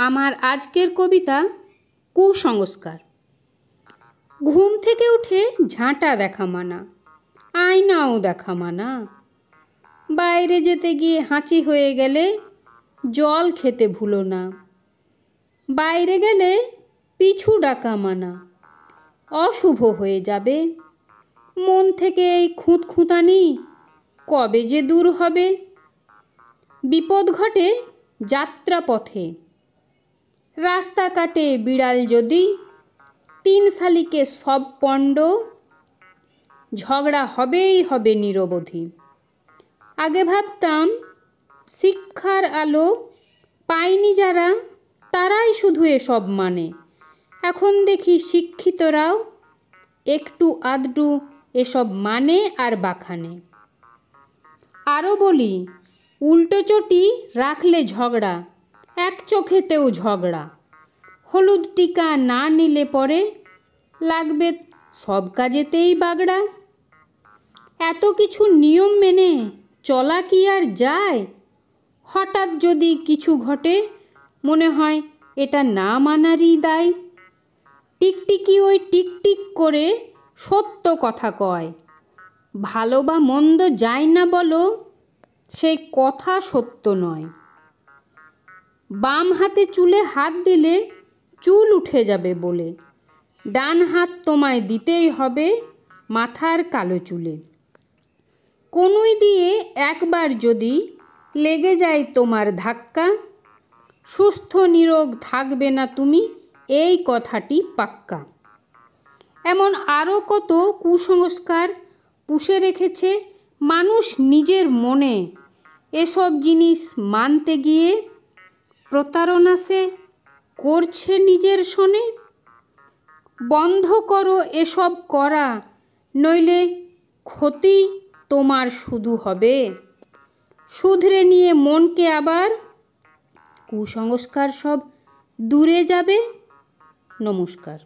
আমার আজকের কবিতা কুসংস্কার। ঘুম থেকে উঠে ঝাঁটা দেখা মানা, আয়নাও দেখা মানা। বাইরে যেতে গিয়ে হাঁচি হয়ে গেলে জল খেতে ভুলো না। বাইরে গেলে পিছু ডাকা মানা, অশুভ হয়ে যাবে। মন থেকে এই খুঁতখুঁতানি কবে যে দূর হবে। বিপদ ঘটে যাত্রাপথে, রাস্তা কাটে বিড়াল যদি। তিন শালিকে সব পণ্ড, ঝগড়া হবেই হবে নিরবধি। আগে ভাবতাম শিক্ষার আলো পায়নি যারা, তারাই শুধু এসব মানে। এখন দেখি শিক্ষিতরাও একটু আধটু এসব মানে আর বাখানে। আরও বলি, উল্টো চটি রাখলে ঝগড়া, এক চোখেতেও ঝগড়া। হলুদ টিকা না নিলে পরে লাগবে সব কাজেতেই বাগড়া। এত কিছু নিয়ম মেনে চলা কি আর যায়? হঠাৎ যদি কিছু ঘটে মনে হয় এটা না মানারই দায়। টিকটিকি ওই টিকটিক করে সত্য কথা কয়, ভালো বা মন্দ যায় না বলো, সেই কথা সত্য নয়। বাম হাতে চুলে হাত দিলে চুল উঠে যাবে বলে, ডান হাত তোমায় দিতেই হবে মাথার কালো চুলে। কনুই দিয়ে একবার যদি লেগে যায় তোমার ধাক্কা, সুস্থ নিরোগ থাকবে না তুমি, এই কথাটি পাক্কা। এমন আরও কত কুসংস্কার পুষে রেখেছে মানুষ নিজের মনে। এসব জিনিস মানতে গিয়ে প্রতারণা সে করছে নিজের শোনে। বন্ধ করো এসব করা, নইলে ক্ষতি তোমার শুধু হবে। শুধরে নিয়ে মনকে আবার কুসংস্কার সব দূরে যাবে। নমস্কার।